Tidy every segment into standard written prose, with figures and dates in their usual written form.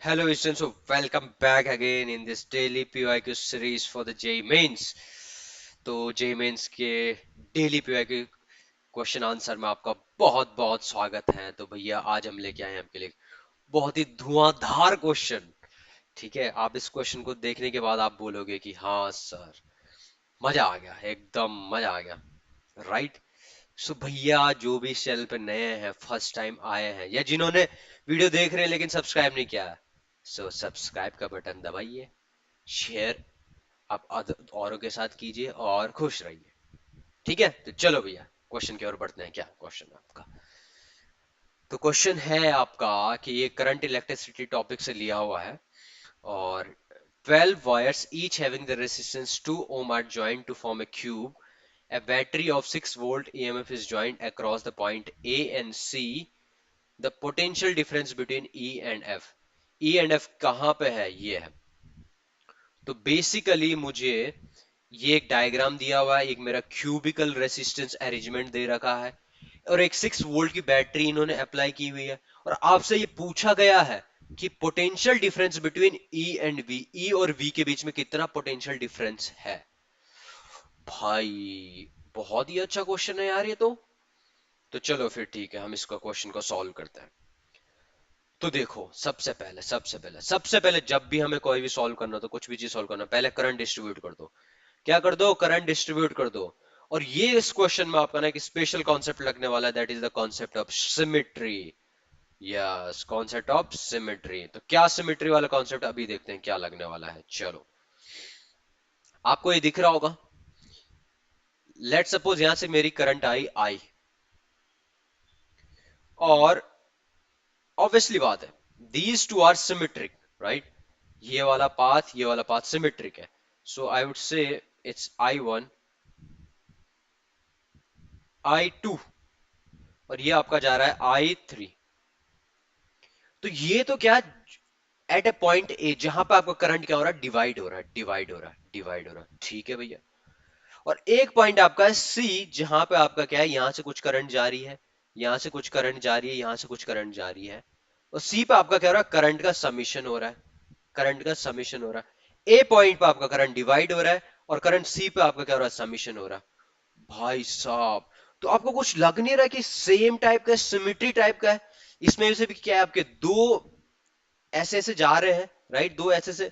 Hello, students. So welcome back again in this daily PYQ series for the JEE Mains. तो JEE Mains के daily PYQ question answer में आपका बहुत बहुत स्वागत है। तो भैया आज हम लेके आए हैं आपके लिए बहुत ही धुआंधार क्वेश्चन। ठीक है, आप इस क्वेश्चन को देखने के बाद आप बोलोगे कि हाँ सर, मजा आ गया, एकदम मजा आ गया। राइट। सो भैया जो भी इस चैनल पे नए हैं, फर्स्ट टाइम आए हैं, या जिन्होंने वीडियो देख रहे हैं लेकिन सब्सक्राइब नहीं किया है, सो सब्सक्राइब का बटन दबाइए, शेयर आप औरों के साथ कीजिए और खुश रहिए। ठीक है, तो चलो भैया क्वेश्चन की ओर बढ़ते हैं। क्या क्वेश्चन है आपका? तो क्वेश्चन है आपका कि ये करंट इलेक्ट्रिसिटी टॉपिक से लिया हुआ है, और 12 wires each having the resistance 2 ohm are joined to form a cube. A battery of 6 volt EMF is joined across the point A and C. The potential difference between E and F. E and F कहाँ पे है? ये है। तो basically मुझे ये एक diagram दिया हुआ है, एक मेरा क्यूबिकल रेसिस्टेंस अरेंजमेंट दे रखा है, और एक 6 वोल्ट की बैटरी इन्होंने अप्लाई की हुई है, और आपसे ये पूछा गया है कि potential difference between E and V, E और वी के बीच में कितना पोटेंशियल डिफरेंस है। भाई बहुत ही अच्छा क्वेश्चन है यार ये तो चलो फिर ठीक है, हम इसका क्वेश्चन को सॉल्व करते हैं। तो देखो, सबसे पहले जब भी हमें कोई भी सॉल्व करना, तो कुछ भी चीज सॉल्व करना, पहले करंट डिस्ट्रीब्यूट कर दो। क्या कर दो? करंट डिस्ट्रीब्यूट कर दो। और ये इस क्वेश्चन में आपका ना एक स्पेशल कॉन्सेप्ट लगने वाला है, that is the concept of symmetry. Yes, concept of symmetry. तो क्या सिमेट्री वाला कॉन्सेप्ट, अभी देखते हैं क्या लगने वाला है। चलो, आपको ये दिख रहा होगा। लेट सपोज यहां से मेरी करंट आई, और ऑब्वियसली बात है, these two are symmetric, right. ये वाला पाथ सिमेट्रिक है। सो I would say it's I1, I2, और ये आपका जा रहा है I3। तो ये तो क्या, एट ए पॉइंट ए, जहां पे आपका करंट क्या हो रहा है, डिवाइड हो रहा है। ठीक है भैया। और एक पॉइंट आपका है सी, जहां पे आपका क्या है, यहां से कुछ करंट जारी है, यहां से कुछ करंट जारी है, यहां से कुछ करंट जारी है, और सी पे आपका क्या हो रहा है, करंट का समीशन हो रहा है। करंट का समीशन हो रहा है। ए पॉइंट पे आपका करंट डिवाइड हो रहा है, और करंट सी पे आपका क्या हो रहा है, समीशन हो रहा है। भाई साहब, तो आपको कुछ लग नहीं रहा कि सेम टाइप का, सिमिट्री टाइप का है? इसमें से भी क्या है, आपके दो ऐसे ऐसे जा रहे हैं, राइट, दो ऐसे से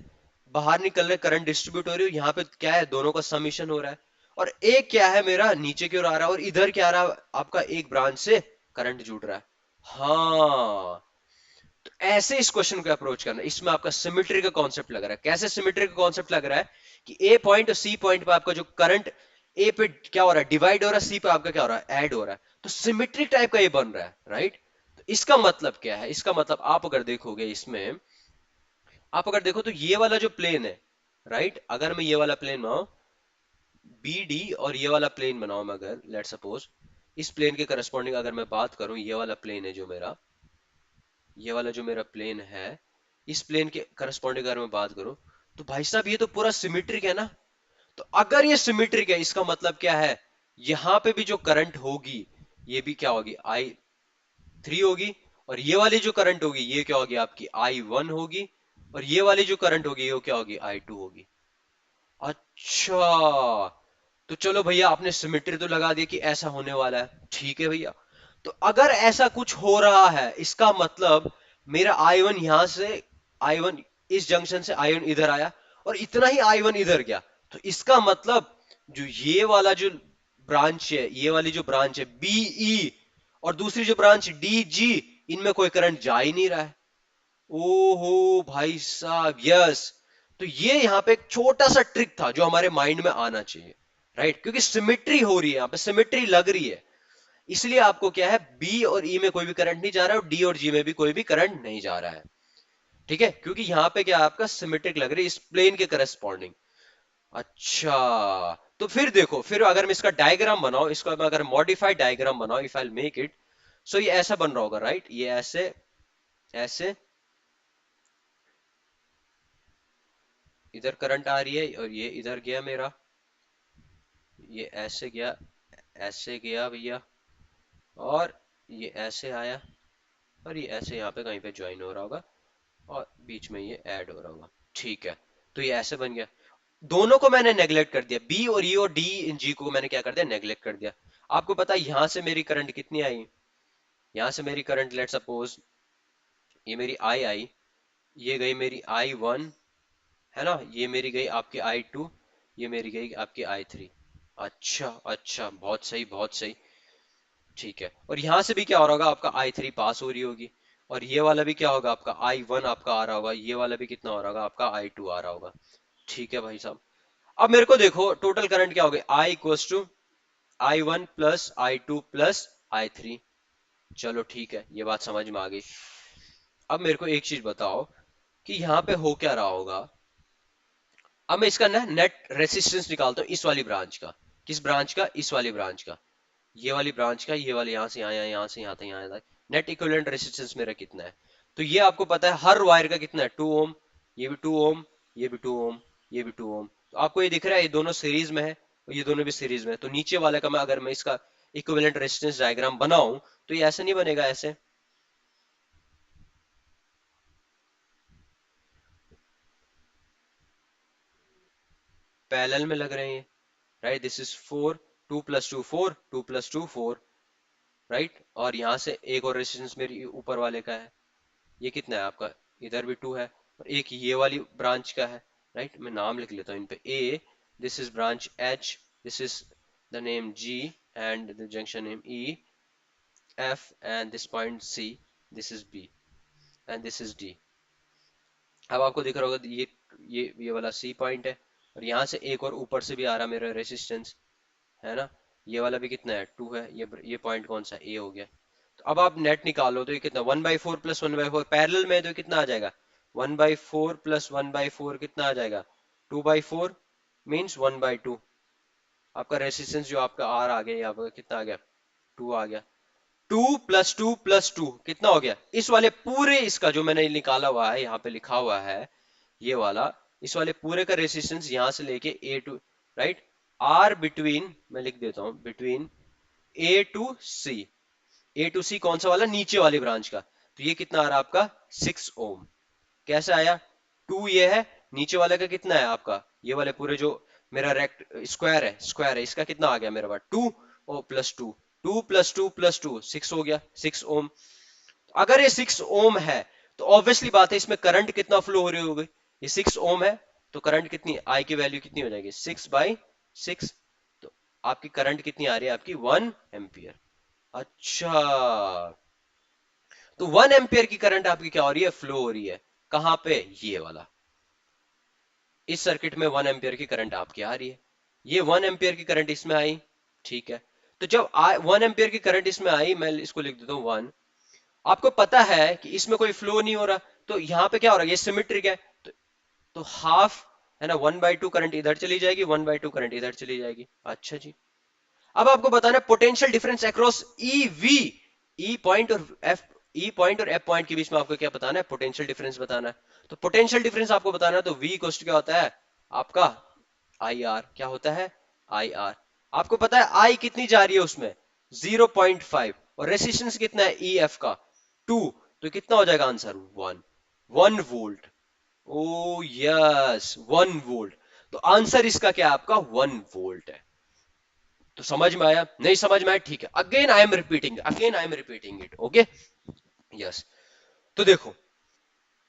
बाहर निकल रहे, करंट डिस्ट्रीब्यूट हो रही है, यहाँ पे क्या है, दोनों का समीशन हो रहा है। और एक क्या है, मेरा नीचे की ओर आ रहा है, और इधर क्या आ रहा है, आपका एक ब्रांच से करंट जुड़ रहा है। हाँ, तो ऐसे इस क्वेश्चन को अप्रोच करना, इसमें आपका सिमेट्री का कॉन्सेप्ट लग रहा है। कैसे सिमेट्री का कॉन्सेप्ट लग रहा है कि ए पॉइंट और सी पॉइंट पे आपका जो करंट, ए पे क्या हो रहा है, डिवाइड हो रहा है, सी पे आपका क्या हो रहा है, ऐड हो रहा है। तो सिमेट्रिक टाइप का ये बन रहा है, राइट। तो इसका मतलब क्या है? इसका मतलब आप अगर देखोगे इसमें, आप अगर देखो तो ये वाला जो प्लेन है, राइट, अगर मैं ये वाला प्लेन बनाऊं, बी डी, और ये वाला प्लेन बनाऊं मैं, अगर लेट सपोज इस प्लेन के करस्पॉन्डिंग अगर मैं बात करूं, ये वाला प्लेन है जो मेरा, ये वाला जो मेरा प्लेन है, इस प्लेन के करस्पॉन्डिंग अगर मैं बात करूं, तो भाई साहब ये तो पूरा सिमेट्रिक है ना। तो अगर ये सिमेट्रिक है, इसका मतलब क्या है, यहां पे भी जो करंट होगी, ये भी क्या होगी, I3 होगी, और ये वाली जो करंट होगी, ये क्या होगी, आपकी I1 होगी, और ये वाली जो करंट होगी, ये क्या होगी, I2 होगी। अच्छा, तो चलो भैया, आपने सिमेट्री तो लगा दी कि ऐसा होने वाला है, ठीक है भैया। तो अगर ऐसा कुछ हो रहा है, इसका मतलब मेरा I1 यहां से, I1 इस जंक्शन से I1 इधर आया, और इतना ही I1 इधर गया। तो इसका मतलब जो ये वाला जो ब्रांच है, ये वाली जो ब्रांच है BE, और दूसरी जो ब्रांच DG, इनमें कोई करंट जा ही नहीं रहा है। ओहो भाई साहब, यस। तो ये यहाँ पे एक छोटा सा ट्रिक था जो हमारे माइंड में आना चाहिए, राइट, क्योंकि सिमेट्री हो रही है, यहाँ पे सिमेट्री लग रही है, इसलिए आपको क्या है, बी और ई में कोई भी करंट नहीं जा रहा है, और डी और जी में भी कोई भी करंट नहीं जा रहा है। ठीक है, क्योंकि यहाँ पे क्या है, आपका सिमेट्रिक लग रही है इस प्लेन के करस्पॉन्डिंग। अच्छा, तो फिर देखो, फिर अगर मैं इसका डायग्राम बनाऊं, इसका मैं अगर मॉडिफाइड डायग्राम बनाऊं, इफ आई मेक इट, सो ये ऐसा बन रहा होगा, राइट, ये ऐसे, ऐसे, इधर करंट आ रही है, और ये इधर गया मेरा, ये ऐसे गया भैया, और ये ऐसे आया, और ये ऐसे यहाँ पे कहीं पे ज्वाइन हो रहा होगा, और बीच में ये ऐड हो रहा होगा। ठीक है, तो ये ऐसे बन गया। दोनों को मैंने नेग्लेक्ट कर दिया, बी और ई और डी इन जी को मैंने क्या कर दिया, नेग्लेक्ट कर दिया। आपको पता है यहां से मेरी करंट कितनी आई, यहां से मेरी करंट लेट सपोज ये मेरी आई आई, ये गई मेरी आई वन, है ना, ये मेरी गई आपकी आई टू, ये मेरी गई आपकी आई थ्री। अच्छा अच्छा, बहुत सही बहुत सही। ठीक है, और यहां से भी क्या हो रहा होगा, आपका आई थ्री पास हो रही होगी, और ये वाला भी क्या होगा, आपका आई वन आपका आ रहा होगा, ये वाला भी कितना हो रहा होगा, आपका आई टू आ रहा होगा। ठीक है भाई साहब। अब मेरे को देखो टोटल करंट क्या हो गई, I equals to I one plus I two plus I three. चलो ठीक है, ये बात समझ में आ गई। अब मेरे को एक चीज बताओ कि यहाँ पे हो क्या रहा होगा। अब मैं इसका ना नेट रेसिस्टेंस निकालता हूँ इस वाली ब्रांच का। किस ब्रांच का, इस वाली ब्रांच का, ये वाली ब्रांच का, ये वाले यहाँ से यहाँ, यहाँ से यहाँ तक, यहाँ तक नेट इक्विवेलेंट रेसिस्टेंस मेरा कितना है। तो ये आपको पता है हर वायर का कितना है, 2 ओम, ये भी 2 ओम, ये भी 2 ओम, ये भी 2 ओम। तो आपको ये दिख रहा है ये दोनों सीरीज में है और ये दोनों भी सीरीज में है। तो नीचे वाले का मैं अगर मैं इसका इक्विवेलेंट रेसिस्टेंस डायग्राम बनाऊं तो ये ऐसे नहीं बनेगा, ऐसे पैरेलल में लग रहे हैं, राइट। This is 4, 2 + 2 4, 2 + 2 4, right. और यहाँ से एक और रेजिस्टेंस मेरी ऊपर वाले का है, ये कितना है आपका, इधर भी 2 है, और एक ये वाली ब्रांच का है, राइट। मैं नाम लिख लेता हूँ इन पे, A, this is branch H, this is the name G, and the junction name E, F, and this point C, this is B, and this is D. अब आपको दिख रहा होगा ये वाला सी पॉइंट है, और यहाँ से एक और ऊपर से भी आ रहा मेरा रेसिस्टेंस, है ना। ये वाला भी कितना है, 2 है, ये पॉइंट कौन सा, ए हो गया। तो अब आप नेट निकालो तो ये कितना, 1/4 प्लस 1/4 पैरेलल में, तो कितना आ जाएगा, 1/4 प्लस 1/4 कितना आ जाएगा, 2/4 मीन्स 1/2। आपका रेसिस्टेंस जो आपका आर आ गया, ये आपका कितना आ गया, 2 आ गया। 2 + 2 + 2 कितना हो गया, इस वाले पूरे, इसका जो मैंने निकाला हुआ है यहाँ पे लिखा हुआ है, ये वाला, इस वाले पूरे का रेसिस्टेंस यहाँ से लेके A to, right, R between, मैं लिख देता हूँ, between A to C. A to C कौन सा वाला, नीचे वाली ब्रांच का। तो ये कितना आ रहा है आपका, 6 ओम। कैसे आया, 2 ये है, नीचे वाले का कितना है आपका, ये वाले पूरे जो मेरा रेक्ट स्क्वायर है, इसका कितना आ गया मेरे पास, 2 और +2, 2 + 2 + 2 6 हो गया, 6 ओम। अगर ये 6 ओम है तो ऑब्वियसली बात है इसमें करंट कितना फ्लो हो रही होगी, ये 6 ओम है, तो करंट कितनी, आई की वैल्यू कितनी हो जाएगी, 6/6। तो आपकी करंट कितनी आ रही है, आपकी 1 एम्पियर। अच्छा, तो 1 एम्पियर की करंट आपकी क्या हो रही है, फ्लो हो रही है, कहां पे, ये वाला, इस सर्किट में 1 एम्पियर की करंट आपकी आ रही है, ये 1 एम्पियर की करंट इसमें आई। ठीक है, तो जब 1 एम्पियर की करंट इसमें आई, मैं इसको लिख देता हूँ 1। आपको पता है कि इसमें कोई फ्लो नहीं हो रहा, तो यहाँ पे क्या हो रहा है, ये सिमेट्रिक है, तो, तो हाफ, है ना, 1/2 करंट इधर चली जाएगी, 1/2 करंट इधर चली जाएगी। अच्छा जी, अब आपको बताना है potential difference across E V, ई पॉइंट और एफ, ई पॉइंट और एफ पॉइंट के बीच में आपको क्या बताना है, पोटेंशियल डिफरेंस बताना है। तो पोटेंशियल डिफरेंस आपको बताना है, तो वी इक्वल टू क्या होता है आपका, आई आर, क्या होता है, आई आर। आपको पता है आई कितनी जा रही है उसमें, 0.5, और रेसिस्टेंस कितना है ई एफ का, 2। तो कितना हो जाएगा आंसर, 1, 1 वोल्ट। ओ यस, 1 वोल्ट। तो आंसर इसका क्या है आपका, 1 वोल्ट है। तो समझ में आया, नहीं समझ में आया, ठीक है, again I am repeating, again I am repeating it, okay, yes. तो देखो,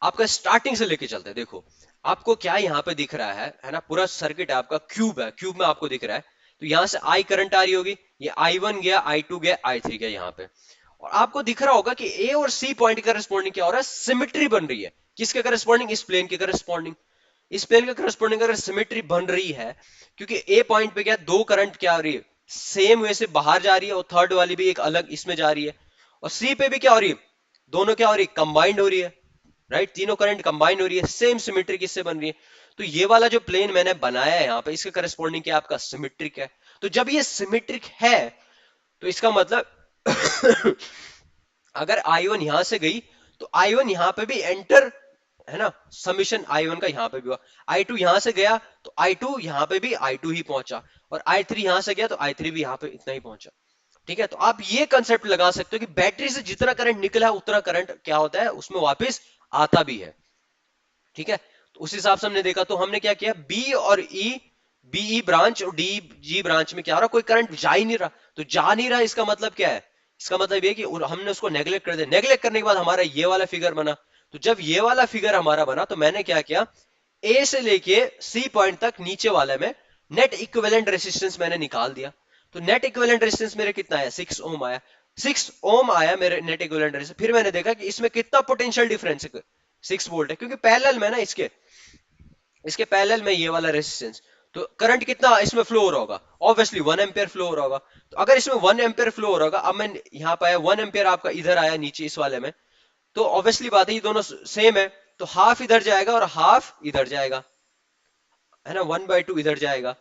आपका स्टार्टिंग से लेके चलते हैं, देखो आपको क्या यहाँ पे दिख रहा है ना, पूरा सर्किट है आपका, क्यूब है, क्यूब में आपको दिख रहा है। तो यहां से आई करंट आ रही होगी, ये आई वन गया, आई टू गया, आई थ्री गया यहाँ पे, और आपको दिख रहा होगा कि ए और सी पॉइंट के करस्पॉन्डिंग क्या हो रहा है, सिमेट्री बन रही है, किसके करस्पॉन्डिंग, इस प्लेन के करस्पॉन्डिंग। इस प्लेन के करस्पॉन्डिंग अगर सिमेट्री बन रही है, क्योंकि ए पॉइंट पे क्या, दो करंट क्या हो रही है, सेम वे से बाहर जा रही है, और थर्ड वाली भी एक अलग इसमें जा रही है, और सी पे भी क्या हो रही है, दोनों क्या हो रही है, कंबाइंड हो रही है, राइट, तीनों करंट कंबाइन हो रही है, सेम सिमेट्रिक इससे बन रही है। तो ये वाला जो प्लेन मैंने बनाया है यहाँ पे, इसके करस्पॉन्डिंग क्या आपका सिमेट्रिक है। तो जब ये सिमेट्रिक है, तो इसका मतलब अगर आई वन यहां से गई, तो आई वन यहां पे भी एंटर, है ना, समीशन आई वन का यहां पे भी हुआ, आई टू यहां से गया, तो आई टू यहां पे भी आई टू ही पहुंचा, और आई थ्री यहां से गया, तो आई थ्री भी यहां पे इतना ही पहुंचा। ठीक है, तो आप ये कंसेप्ट लगा सकते हो कि बैटरी से जितना करंट निकला है उतना करंट क्या होता है उसमें वापस आता भी है। ठीक है, तो उस हिसाब से हमने देखा, तो हमने क्या किया, बी और ई, बीई ब्रांच और डी जी ब्रांच में क्या हो रहा, कोई करंट जा ही नहीं रहा। तो जा नहीं रहा, इसका मतलब क्या है, इसका मतलब ये कि हमने उसको नेग्लेक्ट कर दिया। नेग्लेक्ट करने के बाद हमारा ये वाला फिगर बना। तो जब ये वाला फिगर हमारा बना, तो मैंने क्या किया, ए से लेके सी पॉइंट तक नीचे वाले में नेट इक्विवेलेंट रेसिस्टेंस मैंने निकाल दिया। तो नेट इक्विवेलेंट रेसिस्टेंस मेरे कितना आया, 6 ओम आया। 6 ओम आया मेरे नेट इक्विवेलेंट रेसिस्टेंस। फिर मैंने देखा कि इसमें कितना पोटेंशियल डिफरेंस है, 6 वोल्ट है, क्योंकि पैरेलल में ना, इसके इसके पैरेलल में ये वाला रेजिस्टेंस। तो करंट कितना इसमें फ्लो हो रहा होगा, ऑब्वियसली 1 एम्पियर फ्लो हो रहा होगा। तो अगर इसमें 1 एम्पियर फ्लो हो रहा होगा, अब मैं यहाँ पे आया 1 एम्पियर आपका इधर आया नीचे इस वाले में, तो ऑब्वियसली बात है ये दोनों सेम है। तो हाफ इधर जाएगा और हाफ इधर जाएगा, है ना, 1/2 इधर जाएगा।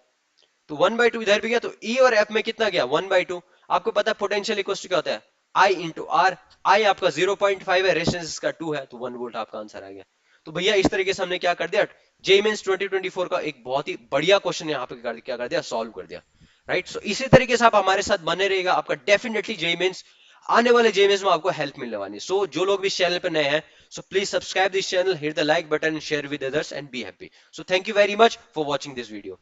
तो 1/2 इधर भी गया, तो ई और एफ में कितना गया, 1/2। आपको पता है पोटेंशियल इक्वल टू क्या होता है, आई इंटू आर। आई आपका 0.5 है, रेजिस्टेंस का 2 है, तो 1 वोल्ट आपका आंसर आ गया। तो भैया इस तरीके से हमने क्या कर दिया, जेई मेंस 2024 का एक बहुत ही बढ़िया क्वेश्चन यहाँ पे क्या कर दिया, सॉल्व कर दिया। राइट, सो इसी तरीके से आप हमारे साथ बने रहेगा, आपका डेफिनेटली जेई मेंस, आने वाले जेई मेंस में आपको हेल्प मिलने वाली है। सो जो लोग भी इस चैनल पर नए हैं, so please subscribe this channel, hit the like button, share with others and be happy. So thank you very much for watching this video.